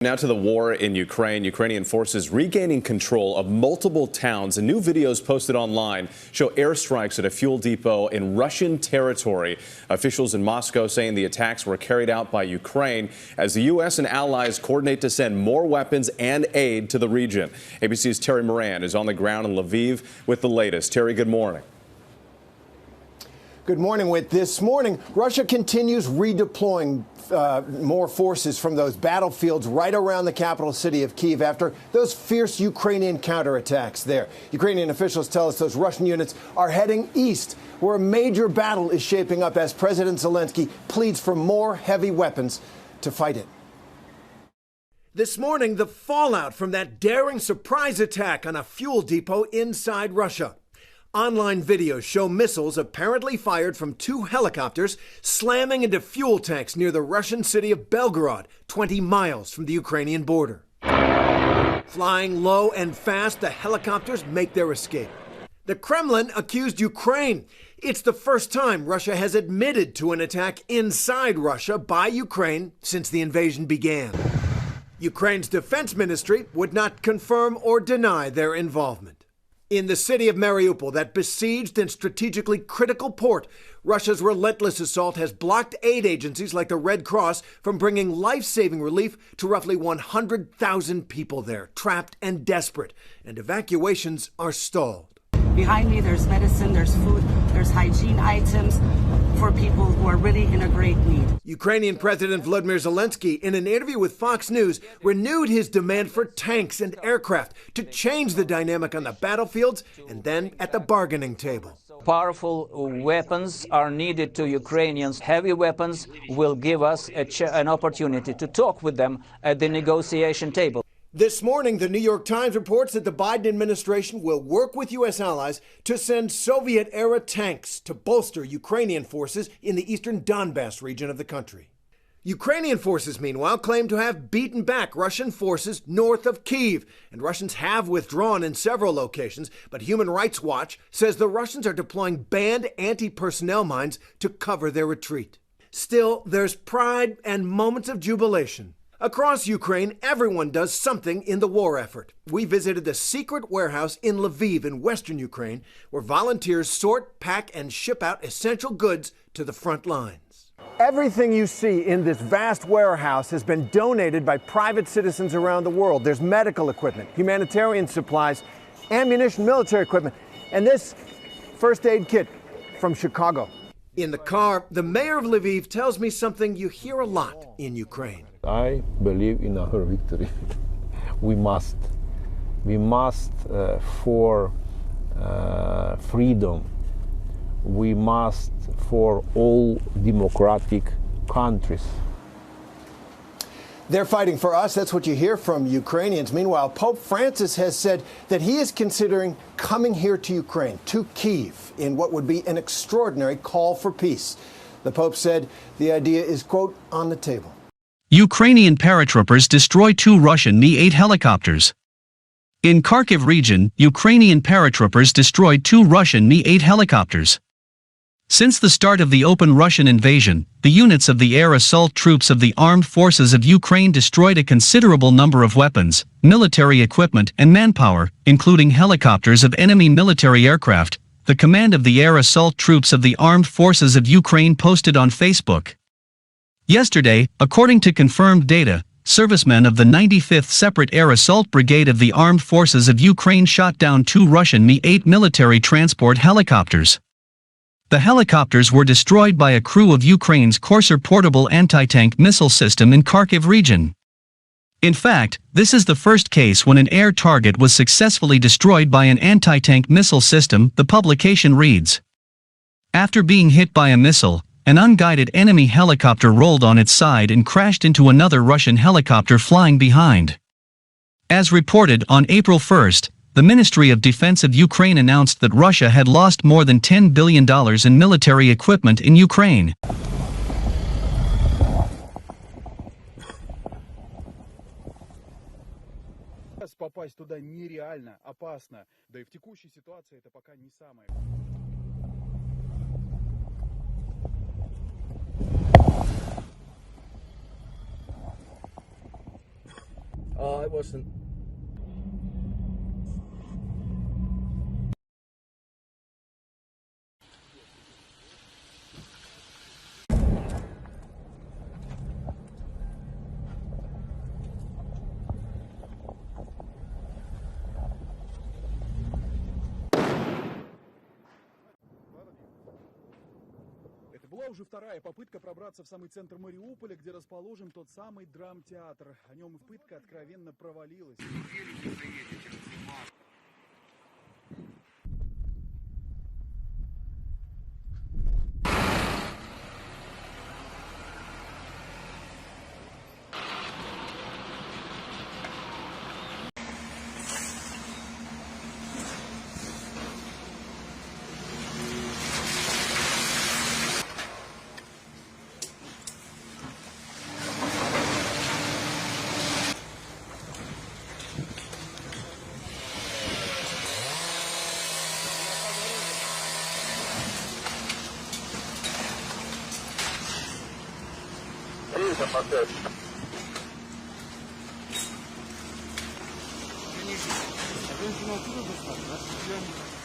Now to the war in Ukraine. Ukrainian forces regaining control of multiple towns, and new videos posted online show airstrikes at a fuel depot in Russian territory. Officials in Moscow saying the attacks were carried out by Ukraine as the U.S. and allies coordinate to send more weapons and aid to the region. ABC's Terry Moran is on the ground in Lviv with the latest. Terry, good morning. Good morning. With this morning, Russia continues redeploying more forces from those battlefields right around the capital city of Kiev after those fierce Ukrainian counterattacks there. Ukrainian officials tell us those Russian units are heading east, where a major battle is shaping up as President Zelenski pleads for more heavy weapons to fight it. This morning, the fallout from that daring surprise attack on a fuel depot inside Russia. Online videos show missiles apparently fired from two helicopters slamming into fuel tanks near the Russian city of Bolgorod, 20 miles from the Ukrainian border. Flying low and fast, the helicopters make their escape. The Kremlin accused Ukraine. It's the first time Russia has admitted to an attack inside Russia by Ukraine since the invasion began. Ukraine's defense ministry would not confirm or deny their involvement. In the city of Mariúpol, that besieged and strategically critical port, Russia's relentless assault has blocked aid agencies like the Red Cross from bringing life-saving relief to roughly 100,000 people there, trapped and desperate, and evacuations are stalled. Behind me, there's medicine, there's food, there's hygiene items for people who are really in a great need. Ukrainian President Volodymyr Zelenski, in an interview with Fox News, renewed his demand for tanks and aircraft to change the dynamic on the battlefields and then at the bargaining table. Powerful weapons are needed to Ukrainians. Heavy weapons will give us an opportunity to talk with them at the negotiation table. This morning, the New York Times reports that the Biden administration will work with U.S. allies to send Soviet-era tanks to bolster Ukrainian forces in the eastern Donbass region of the country. Ukrainian forces, meanwhile, claim to have beaten back Russian forces north of Kiev, and Russians have withdrawn in several locations, but Human Rights Watch says the Russians are deploying banned anti-personnel mines to cover their retreat. Still, there's pride and moments of jubilation. Across Ukraine, everyone does something in the war effort. We visited the secret warehouse in Lviv in western Ukraine, where volunteers sort, pack, and ship out essential goods to the front lines. Everything you see in this vast warehouse has been donated by private citizens around the world. There's medical equipment, humanitarian supplies, ammunition, military equipment, and this first aid kit from Chicago. In the car, the mayor of Lviv tells me something you hear a lot in Ukraine. I believe in our victory. We must for freedom. We must for all democratic countries. They're fighting for us. That's what you hear from Ukrainians. Meanwhile, Pope Francis has said that he is considering coming here to Ukraine, to Kiev, in what would be an extraordinary call for peace. The Pope said the idea is, quote, on the table. Ukrainian paratroopers destroy 2 Russian Mi-8 helicopters. In Kharkiv region, Ukrainian paratroopers destroyed 2 Russian Mi-8 helicopters. Since the start of the open Russian invasion, the units of the air assault troops of the armed forces of Ukraine destroyed a considerable number of weapons, military equipment and manpower, including helicopters of enemy military aircraft, the command of the air assault troops of the armed forces of Ukraine posted on Facebook. Yesterday, according to confirmed data, servicemen of the 95th Separate Air Assault Brigade of the Armed Forces of Ukraine shot down 2 Russian Mi-8 military transport helicopters. The helicopters were destroyed by a crew of Ukraine's Corsair portable anti-tank missile system in Kharkiv region. In fact, this is the first case when an air target was successfully destroyed by an anti-tank missile system, the publication reads. After being hit by a missile, an unguided enemy helicopter rolled on its side and crashed into another Russian helicopter flying behind. As reported on April 1st, the Ministry of Defense of Ukraine announced that Russia had lost more than $10 billion in military equipment in Ukraine. Попасть туда нереально, опасно, да и в текущей ситуации это пока не самое. It wasn't. Это была уже вторая попытка пробраться в самый центр Мариуполя, где расположен тот самый драмтеатр. О нем попытка откровенно провалилась. Женщина откуда достала?